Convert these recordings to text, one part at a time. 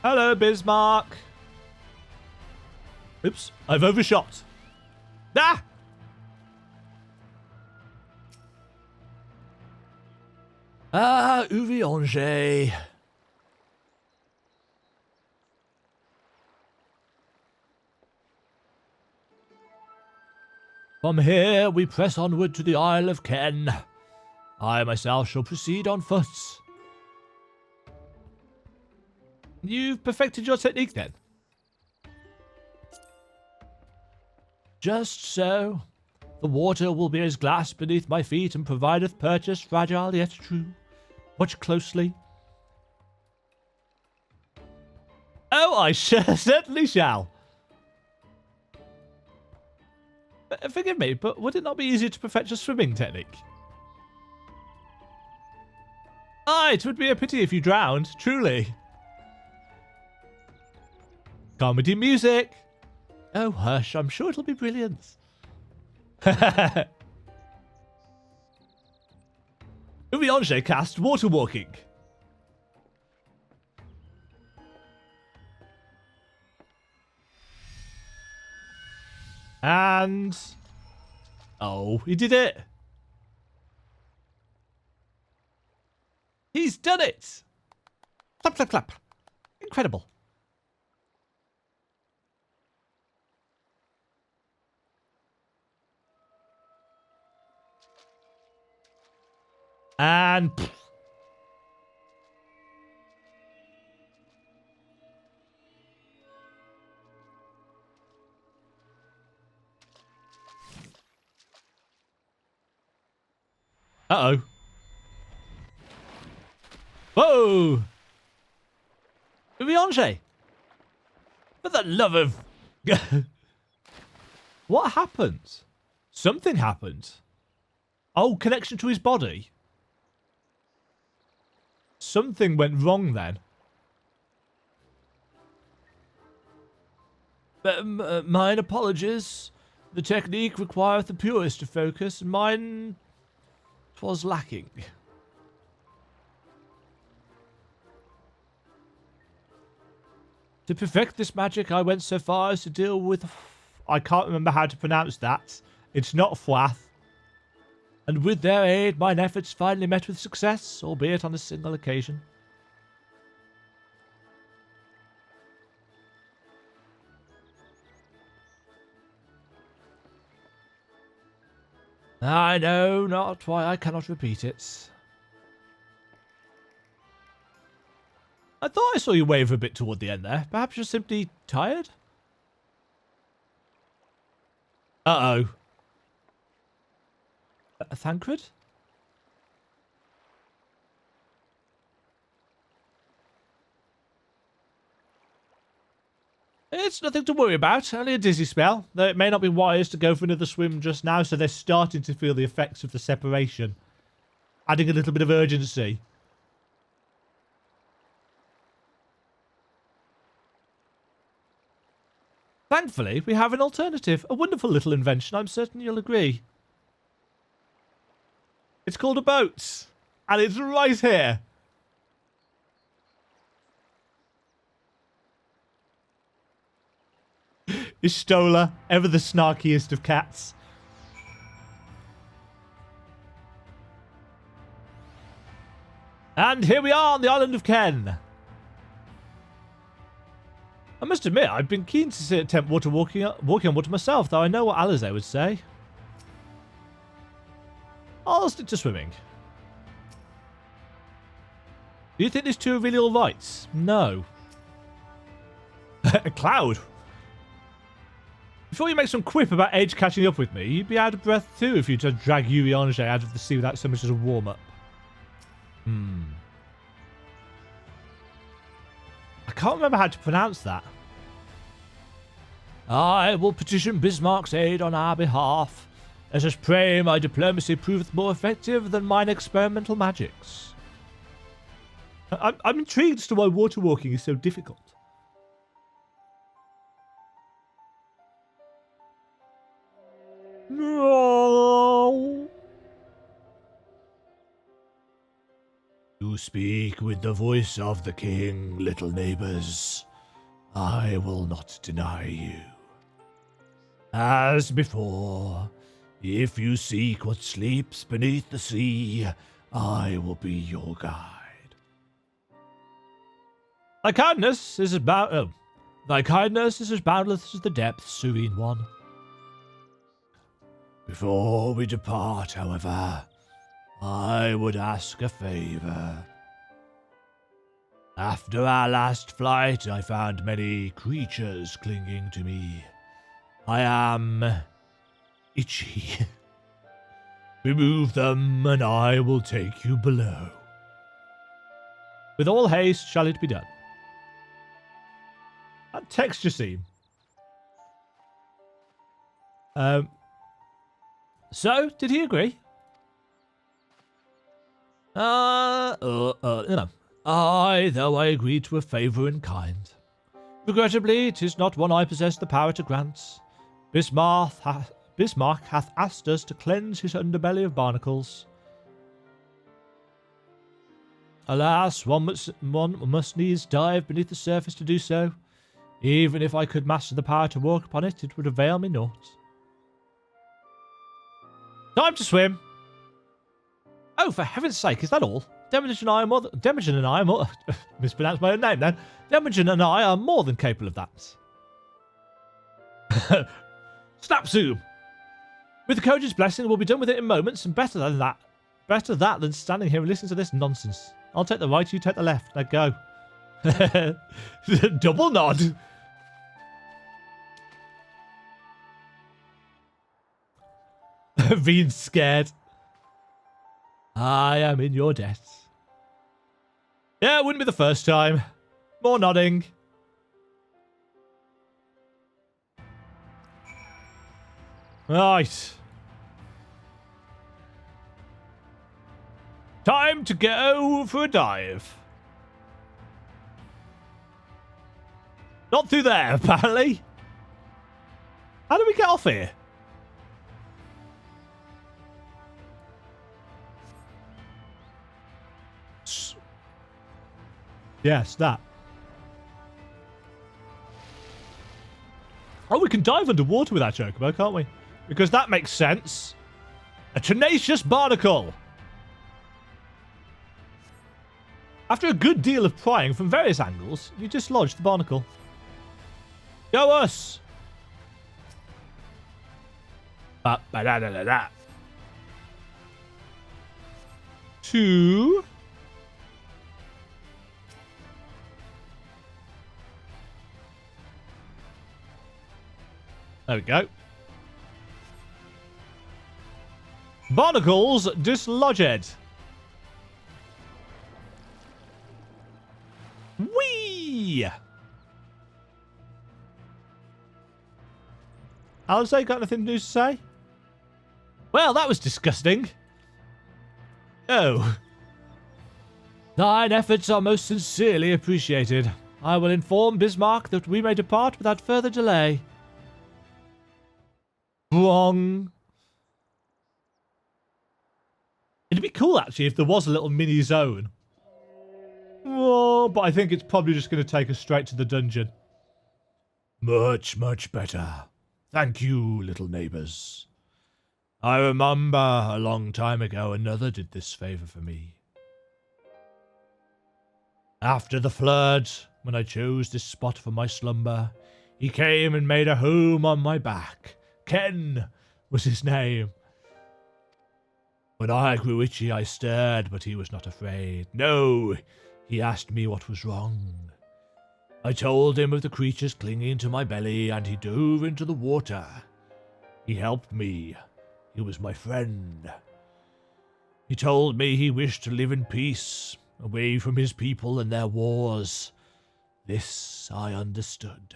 Hello, Bismarck. Oops, I've overshot. Ah! Ah, Urianger. From here, we press onward to the Isle of Ken. I myself shall proceed on foot. You've perfected your technique, then? Just so. The water will be as glass beneath my feet and provideth purchase fragile yet true. Watch closely. Oh, I certainly shall. Forgive me, but would it not be easier to perfect your swimming technique? Ah, it would be a pity if you drowned, truly. Comedy music. Oh, hush, I'm sure it'll be brilliant. Urianger cast water walking. And... oh, he did it. He's done it. Clap, clap, clap. Incredible. And... uh-oh. Whoa! Urianger! For the love of... what happened? Something happened. Oh, connection to his body? Something went wrong then. Mine apologies. The technique requireth the purest of focus, and mine... 'twas lacking. To perfect this magic, I went so far as to deal with... I can't remember how to pronounce that. It's not Fwath. And with their aid, mine efforts finally met with success, albeit on a single occasion. I know not why I cannot repeat it. I thought I saw you waver a bit toward the end there. Perhaps you're simply tired? Uh-oh. A Thancred? It's nothing to worry about, only a dizzy spell, though it may not be wise to go for another swim just now, so they're starting to feel the effects of the separation, adding a little bit of urgency. Thankfully, we have an alternative, a wonderful little invention, I'm certain you'll agree. It's called a boat, and it's right here. Istola, ever the snarkiest of cats. And here we are on the island of Ken. I must admit, I've been keen to attempt walking on water myself, though I know what Alize would say. I'll stick to swimming. Do you think these two are really all right? No. A cloud. Before you make some quip about age catching up with me, you'd be out of breath too if you just drag Urianger out of the sea without so much as a warm-up. I can't remember how to pronounce that. I will petition Bismarck's aid on our behalf. Let us pray my diplomacy proveth more effective than mine experimental magics. I'm intrigued as to why water walking is so difficult. No. You speak with the voice of the king, little neighbors. I will not deny you. As before, if you seek what sleeps beneath the sea, I will be your guide. Thy kindness is as boundless as the depths, serene one. Before we depart, however, I would ask a favor. After our last flight, I found many creatures clinging to me. I am itchy. Remove them, and I will take you below. With all haste shall it be done. That texture scene. So, did he agree? No. Though I agreed to a favour in kind. Regrettably, 'tis not one I possess the power to grant. Bismarck hath asked us to cleanse his underbelly of barnacles. Alas, one must needs dive beneath the surface to do so. Even if I could master the power to walk upon it, it would avail me naught. Time to swim. Oh, for heaven's sake, is that all? Demajen and I are more mispronounced my own name then. Demajen and I are more than capable of that. Snap zoom. With the coach's blessing, we'll be done with it in moments, and better that than standing here and listening to this nonsense. I'll take the right, you take the left. Now go. Double nod. Being scared. I am in your debt. Yeah, it wouldn't be the first time. More nodding. Right. Time to go for a dive. Not through there, apparently. How do we get off here? Yes, that. Oh, we can dive underwater with that chocobo, can't we? Because that makes sense. A tenacious barnacle. After a good deal of prying from various angles, you dislodge the barnacle. Go us! Ba-da-da-da-da. 2. There we go. Barnacles dislodged. Whee! Alistair, got anything new to say? Well, that was disgusting. Oh. Thine efforts are most sincerely appreciated. I will inform Bismarck that we may depart without further delay. Wrong. It'd be cool, actually, if there was a little mini zone. Oh, but I think it's probably just going to take us straight to the dungeon. Much, much better. Thank you, little neighbours. I remember a long time ago another did this favour for me. After the flood, when I chose this spot for my slumber, he came and made a home on my back. Ken was his name. When I grew itchy, I stirred, but he was not afraid. No, he asked me what was wrong. I told him of the creatures clinging to my belly, and he dove into the water. He helped me. He was my friend. He told me he wished to live in peace, away from his people and their wars. This I understood.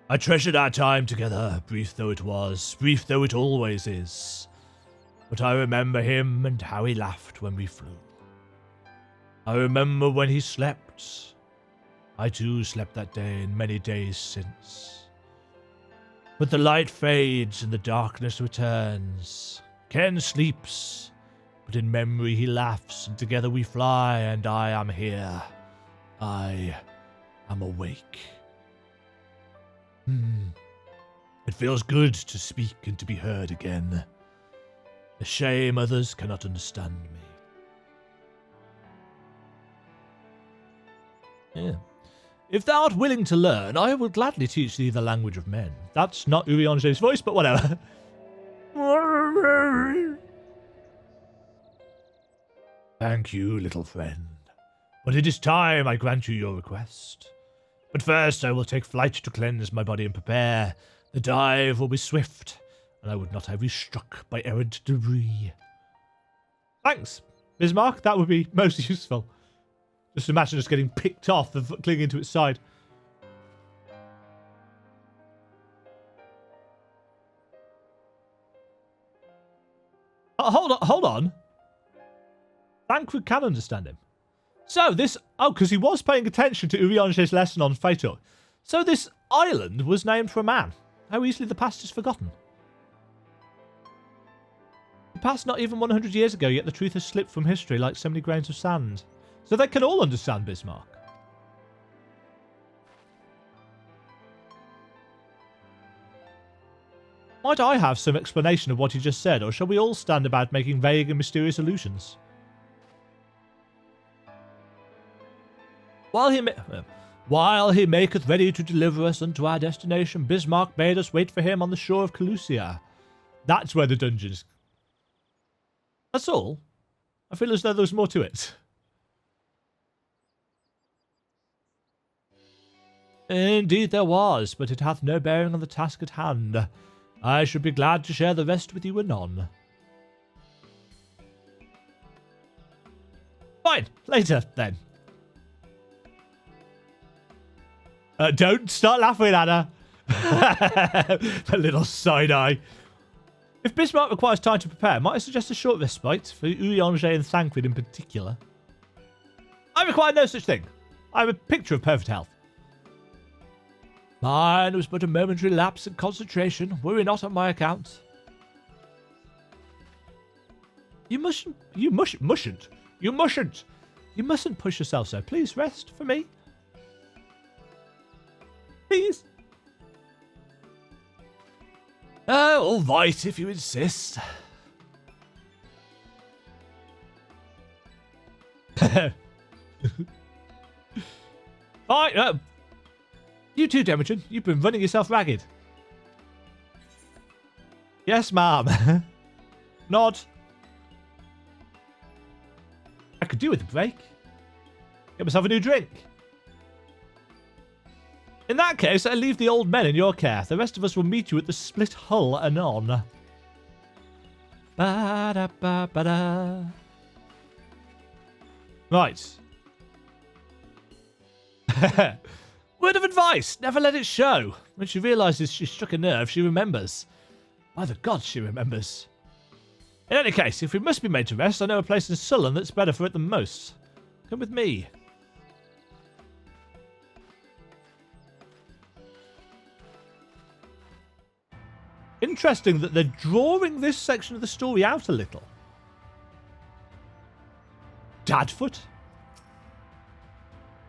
I treasured our time together, brief though it was, brief though it always is. But I remember him and how he laughed when we flew. I remember when he slept. I too slept that day and many days since. But the light fades and the darkness returns. Ken sleeps, But in memory he laughs, and together we fly, and I am here. I am awake. It feels good to speak and to be heard again. A shame others cannot understand me. Yeah. If thou art willing to learn, I will gladly teach thee the language of men. That's not Urianger's voice, but whatever. Thank you, little friend. But it is time I grant you your request. But first I will take flight to cleanse my body and prepare. The dive will be swift, and I would not have you struck by errant debris. Thanks, Bismarck. That would be most useful. Just imagine us getting picked off and clinging to its side. Hold on. Thancred can understand him. So this... Oh, because he was paying attention to Urianger's lesson on Fator. So this island was named for a man. How easily the past is forgotten. The past not even 100 years ago, yet the truth has slipped from history like so many grains of sand. So they can all understand Bismarck. Might I have some explanation of what he just said, or shall we all stand about making vague and mysterious allusions? While he maketh ready to deliver us unto our destination, Bismarck bade us wait for him on the shore of Calusia. That's where the dungeons... That's all? I feel as though there was more to it. Indeed there was, but it hath no bearing on the task at hand. I should be glad to share the rest with you anon. Fine, later then. Don't start laughing at her. A little side eye. If Bismarck requires time to prepare, might I suggest a short respite for Urianger and Thancred in particular? I require no such thing. I am a picture of perfect health. Mine was but a momentary lapse in concentration. Worry not on my account. You mustn't. You mustn't push yourself so. Please rest for me. Please. Oh, all right, if you insist. All right, you too, Demajen. You've been running yourself ragged. Yes, ma'am. Nod. I could do with a break. Get myself a new drink. In that case, I leave the old men in your care. The rest of us will meet you at the Split Hull anon. Ba-da-ba-ba-da. Right. Word of advice, never let it show. When she realises she struck a nerve, she remembers. By the gods, she remembers. In any case, if we must be made to rest, I know a place in Sullen that's better for it than most. Come with me. Interesting that they're drawing this section of the story out a little. Dadfoot.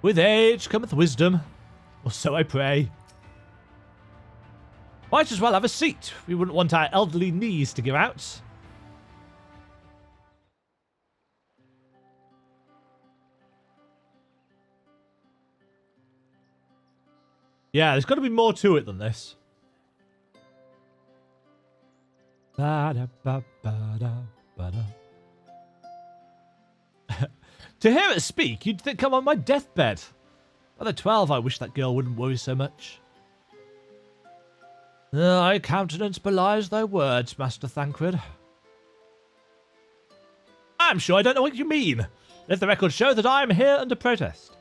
With age cometh wisdom. Or so I pray. Might as well have a seat. We wouldn't want our elderly knees to give out. Yeah, there's got to be more to it than this. To hear it speak, you'd think I'm on my deathbed. By the 12, I wish that girl wouldn't worry so much. Thy countenance belies thy words, Master Thancred. I'm sure I don't know what you mean. Let the record show that I am here under protest.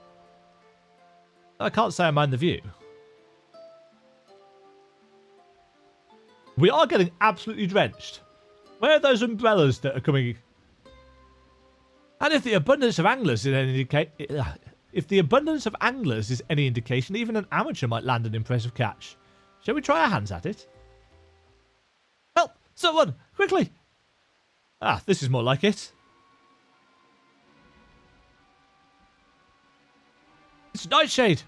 I can't say I mind the view. We are getting absolutely drenched. Where are those umbrellas that are coming? And if the abundance of anglers is any indication, even an amateur might land an impressive catch. Shall we try our hands at it? Help! Someone! Quickly! Ah, this is more like it. It's Nightshade.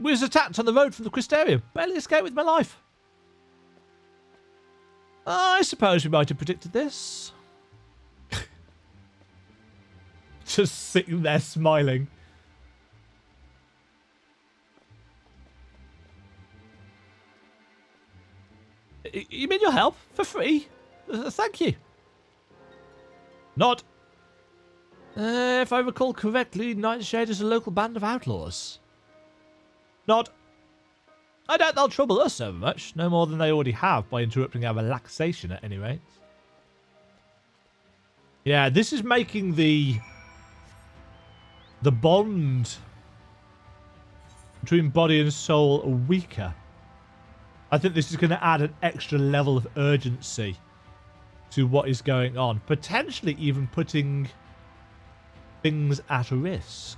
We was attacked on the road from the Crystarium. Barely escaped with my life. I suppose we might have predicted this. Just sitting there smiling. You mean your help? For free? Thank you. Not. If I recall correctly, Nightshade is a local band of outlaws. Not. I doubt they'll trouble us so much. No more than they already have by interrupting our relaxation at any rate. Yeah, this is making the bond between body and soul weaker. I think this is going to add an extra level of urgency to what is going on. Potentially even putting things at risk.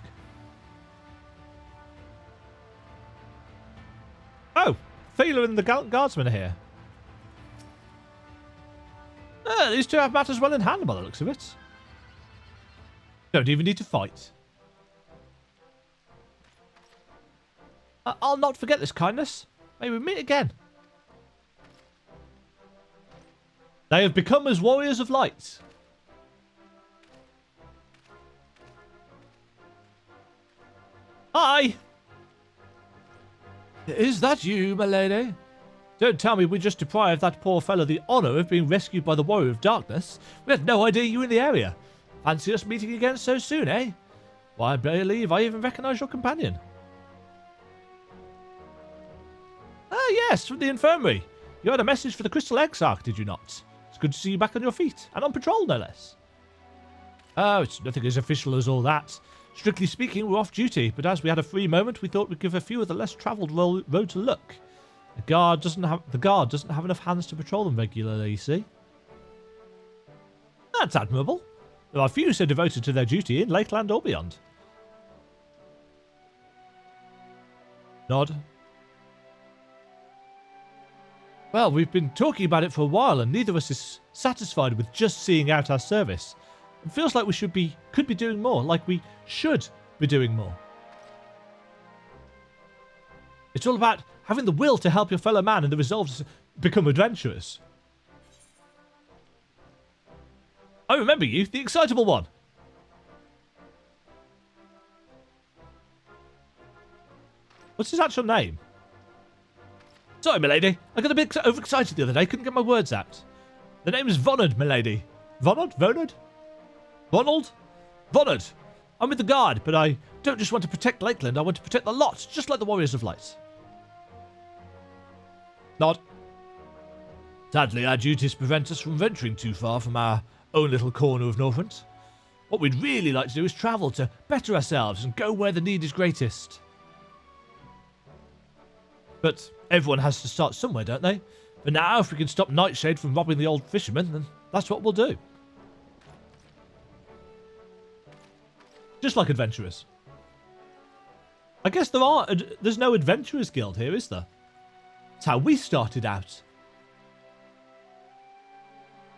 Oh, Thela and the guardsmen are here. These two have matters well in hand by the looks of it. Don't even need to fight. I'll not forget this kindness. May we meet again. They have become as warriors of light. Hi! Is that you, my lady? Don't tell me we just deprived that poor fellow the honour of being rescued by the Warrior of Darkness. We had no idea you were in the area. Fancy us meeting again so soon, eh? Why, I believe I even recognise your companion. Ah, yes, from the infirmary. You had a message for the Crystal Exarch, did you not? It's good to see you back on your feet, and on patrol, no less. Oh, it's nothing as official as all that. Strictly speaking, we're off duty, but as we had a free moment, we thought we'd give a few of the less travelled roads a look. The guard doesn't have enough hands to patrol them regularly, you see. That's admirable. There are few so devoted to their duty in Lakeland or beyond. Nod. Well, we've been talking about it for a while, and neither of us is satisfied with just seeing out our service. It feels like we could be doing more, like we should be doing more. It's all about having the will to help your fellow man and the resolve to become adventurers. I remember you, the excitable one. What's his actual name? Sorry, milady. I got a bit overexcited the other day. Couldn't get my words out. The name is Vonage, milady. Vonage? Vonage? Ronald? Vonage. I'm with the guard, but I don't just want to protect Lakeland. I want to protect the lot, just like the Warriors of Light. Nod. Sadly, our duties prevent us from venturing too far from our own little corner of Northront. What we'd really like to do is travel to better ourselves and go where the need is greatest. But everyone has to start somewhere, don't they? For now, if we can stop Nightshade from robbing the old fisherman, then that's what we'll do. Just like adventurers. I guess there's no adventurers guild here, is there? That's how we started out.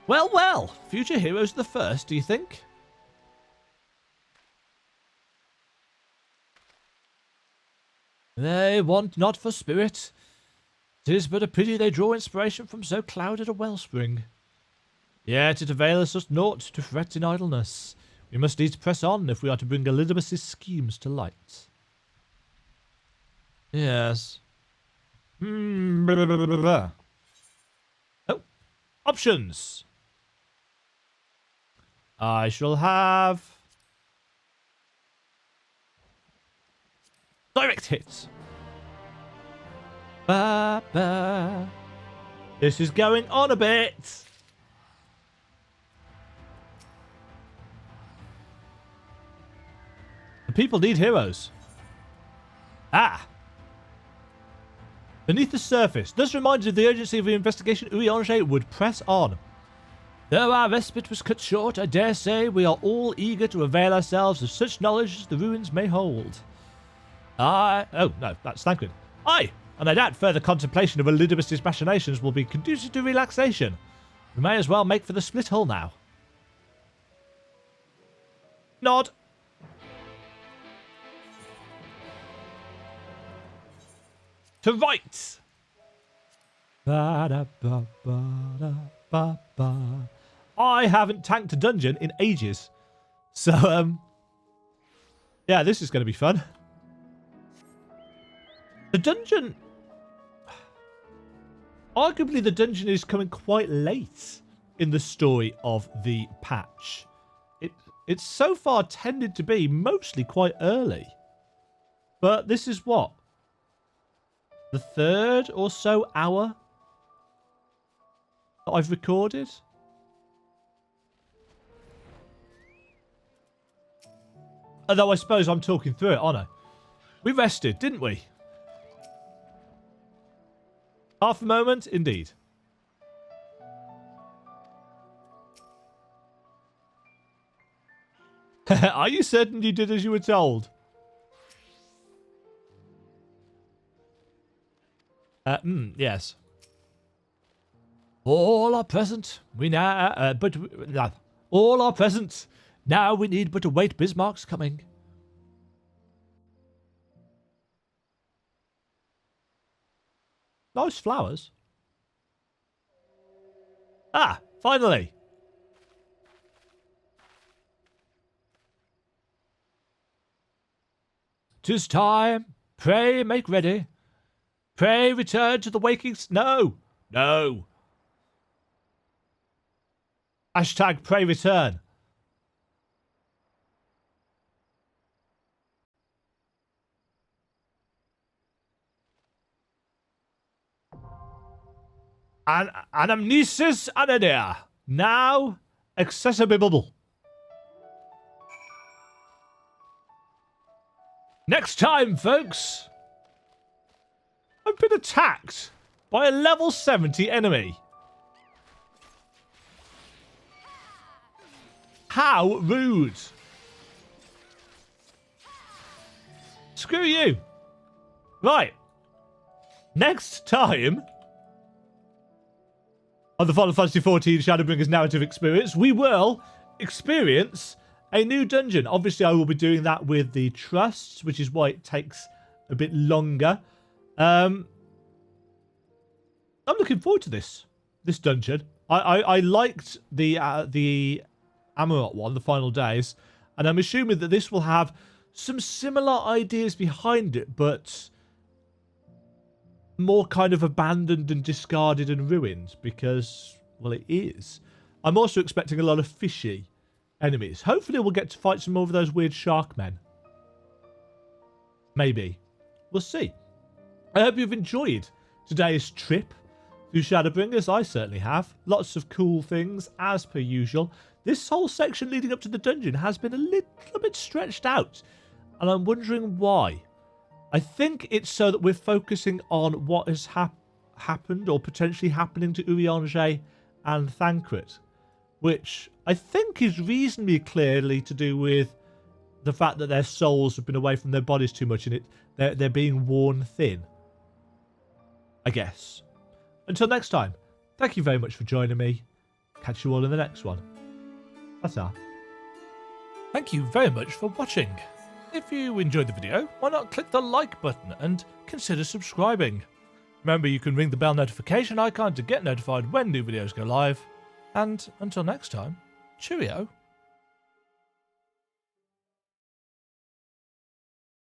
Well, well. Future heroes are the first, do you think? They want not for spirit. 'Tis but a pity they draw inspiration from so clouded a wellspring. Yet it availeth us naught to fret in idleness. We must needs press on if we are to bring Elizabeth's schemes to light. Yes. Oh, options. I shall have direct hit. Ba, ba. This is going on a bit. The people need heroes. Ah. Beneath the surface, thus reminded of the urgency of the investigation, Urianger would press on. Though our respite was cut short, I dare say we are all eager to avail ourselves of such knowledge as the ruins may hold. Oh no, that's Thancred. Aye, and I doubt further contemplation of Elizabeth's machinations will be conducive to relaxation. We may as well make for the split hull now. Nod. to right. Ba-da-ba-ba-da-ba-ba. I haven't tanked a dungeon in ages. So, yeah, this is going to be fun. The dungeon... Arguably, the dungeon is coming quite late in the story of the patch. It's so far tended to be mostly quite early. But this is what? The third or so hour that I've recorded? Although I suppose I'm talking through it, aren't I? We rested, didn't we? Half a moment, indeed. Are you certain you did as you were told? Yes. All are present. We now, all are present. Now we need but to wait Bismarck's coming. Nice flowers. Ah, finally. 'Tis time. Pray make ready. Pray return to the waking... No. No. Hashtag pray return. Anamnesis Anadia. Now accessible. Next time, folks. I've been attacked by a level 70 enemy. How rude. Screw you. Right. Next time on the Final Fantasy XIV Shadowbringers narrative experience, we will experience a new dungeon. Obviously, I will be doing that with the trusts, which is why it takes a bit longer. I'm looking forward to this dungeon. I liked the Amarot one, the Final Days, and I'm assuming that this will have some similar ideas behind it, but more kind of abandoned and discarded and ruined, because, well, it is. I'm also expecting a lot of fishy enemies. Hopefully we'll get to fight some more of those weird shark men. Maybe. We'll see. I hope you've enjoyed today's trip through Shadowbringers. I certainly have. Lots of cool things, as per usual. This whole section leading up to the dungeon has been a little bit stretched out, and I'm wondering why. I think it's so that we're focusing on what has happened or potentially happening to Urianger and Thancred, which I think is reasonably clearly to do with the fact that their souls have been away from their bodies too much and they're being worn thin, I guess. Until next time, thank you very much for joining me. Catch you all in the next one. Ta-ta. Thank you very much for watching. If you enjoyed the video, why not click the like button and consider subscribing. Remember, you can ring the bell notification icon to get notified when new videos go live. And until next time, cheerio.